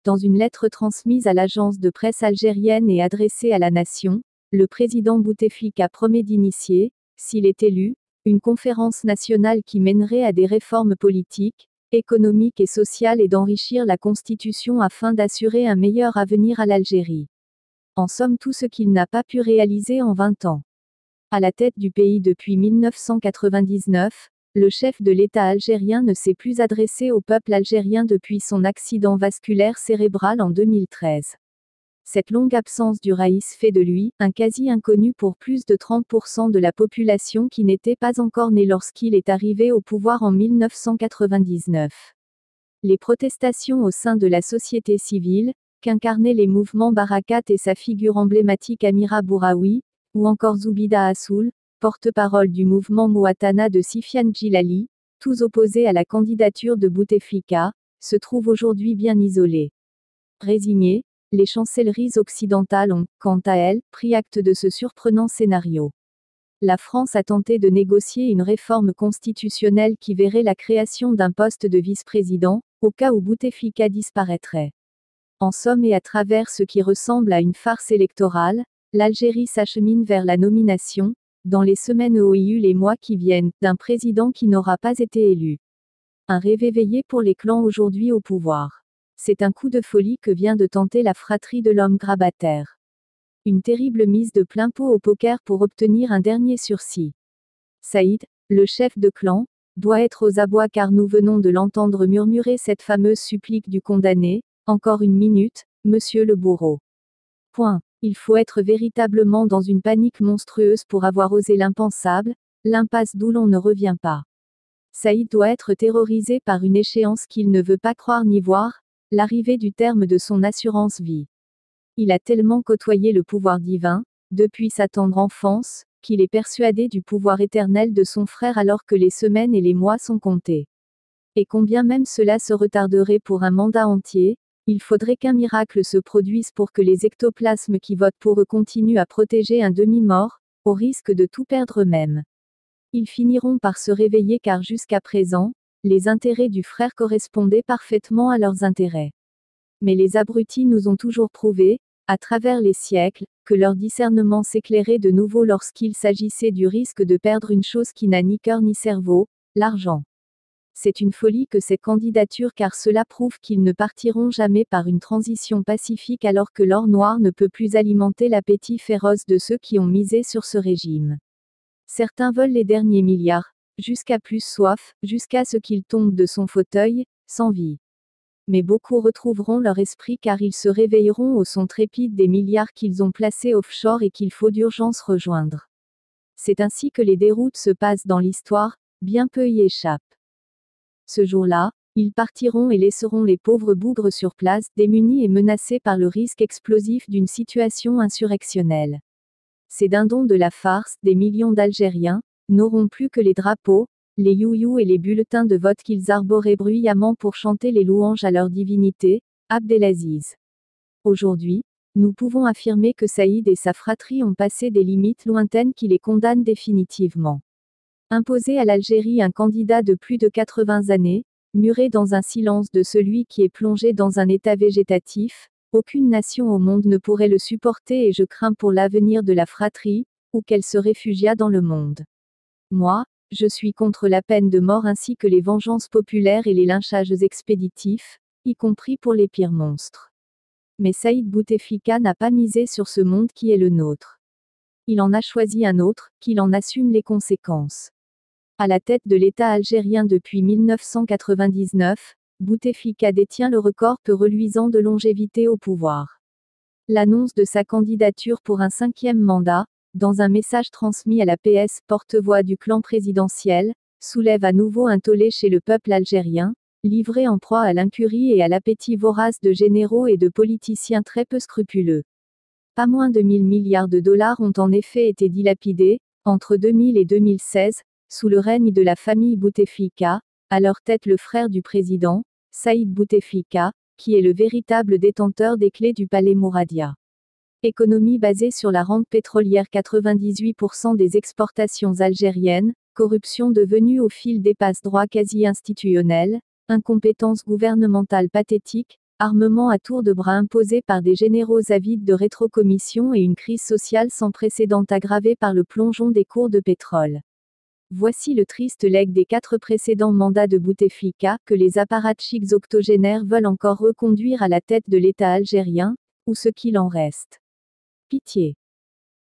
Dans une lettre transmise à l'agence de presse algérienne et adressée à la nation, le président Bouteflika promet d'initier, s'il est élu, une conférence nationale qui mènerait à des réformes politiques, économiques et sociales et d'enrichir la Constitution afin d'assurer un meilleur avenir à l'Algérie. En somme, tout ce qu'il n'a pas pu réaliser en 20 ans. À la tête du pays depuis 1999, le chef de l'État algérien ne s'est plus adressé au peuple algérien depuis son accident vasculaire cérébral en 2013. Cette longue absence du raïs fait de lui un quasi-inconnu pour plus de 30% de la population qui n'était pas encore née lorsqu'il est arrivé au pouvoir en 1999. Les protestations au sein de la société civile, qu'incarnaient les mouvements Barakat et sa figure emblématique Amira Bouraoui, ou encore Zoubida Assoul, porte-parole du mouvement Mouatana de Sifiane Djilali, tous opposés à la candidature de Bouteflika, se trouvent aujourd'hui bien isolés. Résignés, les chancelleries occidentales ont, quant à elles, pris acte de ce surprenant scénario. La France a tenté de négocier une réforme constitutionnelle qui verrait la création d'un poste de vice-président, au cas où Bouteflika disparaîtrait. En somme et à travers ce qui ressemble à une farce électorale, l'Algérie s'achemine vers la nomination, dans les semaines ou les mois qui viennent, d'un président qui n'aura pas été élu. Un rêve éveillé pour les clans aujourd'hui au pouvoir. C'est un coup de folie que vient de tenter la fratrie de l'homme grabataire. Une terrible mise de plein pot au poker pour obtenir un dernier sursis. Saïd, le chef de clan, doit être aux abois car nous venons de l'entendre murmurer cette fameuse supplique du condamné, encore une minute, monsieur le bourreau. Point. Il faut être véritablement dans une panique monstrueuse pour avoir osé l'impensable, l'impasse d'où l'on ne revient pas. Saïd doit être terrorisé par une échéance qu'il ne veut pas croire ni voir, l'arrivée du terme de son assurance vie. Il a tellement côtoyé le pouvoir divin, depuis sa tendre enfance, qu'il est persuadé du pouvoir éternel de son frère alors que les semaines et les mois sont comptés. Et combien même cela se retarderait pour un mandat entier, il faudrait qu'un miracle se produise pour que les ectoplasmes qui votent pour eux continuent à protéger un demi-mort, au risque de tout perdre eux-mêmes. Ils finiront par se réveiller car jusqu'à présent, les intérêts du frère correspondaient parfaitement à leurs intérêts. Mais les abrutis nous ont toujours prouvé, à travers les siècles, que leur discernement s'éclairait de nouveau lorsqu'il s'agissait du risque de perdre une chose qui n'a ni cœur ni cerveau, l'argent. C'est une folie que ces candidatures car cela prouve qu'ils ne partiront jamais par une transition pacifique alors que l'or noir ne peut plus alimenter l'appétit féroce de ceux qui ont misé sur ce régime. Certains veulent les derniers milliards, jusqu'à plus soif, jusqu'à ce qu'il tombe de son fauteuil, sans vie. Mais beaucoup retrouveront leur esprit car ils se réveilleront au son trépide des milliards qu'ils ont placés offshore et qu'il faut d'urgence rejoindre. C'est ainsi que les déroutes se passent dans l'histoire, bien peu y échappent. Ce jour-là, ils partiront et laisseront les pauvres bougres sur place, démunis et menacés par le risque explosif d'une situation insurrectionnelle. Ces dindons de la farce, des millions d'Algériens, n'auront plus que les drapeaux, les you-you et les bulletins de vote qu'ils arboraient bruyamment pour chanter les louanges à leur divinité, Abdelaziz. Aujourd'hui, nous pouvons affirmer que Saïd et sa fratrie ont passé des limites lointaines qui les condamnent définitivement. Imposer à l'Algérie un candidat de plus de 80 années, muré dans un silence de celui qui est plongé dans un état végétatif, aucune nation au monde ne pourrait le supporter et je crains pour l'avenir de la fratrie, ou qu'elle se réfugiât dans le monde. Moi, je suis contre la peine de mort ainsi que les vengeances populaires et les lynchages expéditifs, y compris pour les pires monstres. Mais Saïd Bouteflika n'a pas misé sur ce monde qui est le nôtre. Il en a choisi un autre, qu'il en assume les conséquences. À la tête de l'État algérien depuis 1999, Bouteflika détient le record peu reluisant de longévité au pouvoir. L'annonce de sa candidature pour un 5e mandat, dans un message transmis à la PS, porte-voix du clan présidentiel, soulève à nouveau un tollé chez le peuple algérien, livré en proie à l'incurie et à l'appétit vorace de généraux et de politiciens très peu scrupuleux. Pas moins de 1000 milliards de dollars ont en effet été dilapidés, entre 2000 et 2016, sous le règne de la famille Bouteflika, à leur tête le frère du président, Saïd Bouteflika, qui est le véritable détenteur des clés du palais Mouradia. Économie basée sur la rente pétrolière 98% des exportations algériennes, corruption devenue au fil des passe-droits quasi institutionnels, incompétence gouvernementale pathétique, Armement à tour de bras imposé par des généraux avides de rétrocommission et une crise sociale sans précédent aggravée par le plongeon des cours de pétrole. Voici le triste legs des 4 précédents mandats de Bouteflika, que les apparatchiks octogénaires veulent encore reconduire à la tête de l'État algérien, ou ce qu'il en reste. Pitié.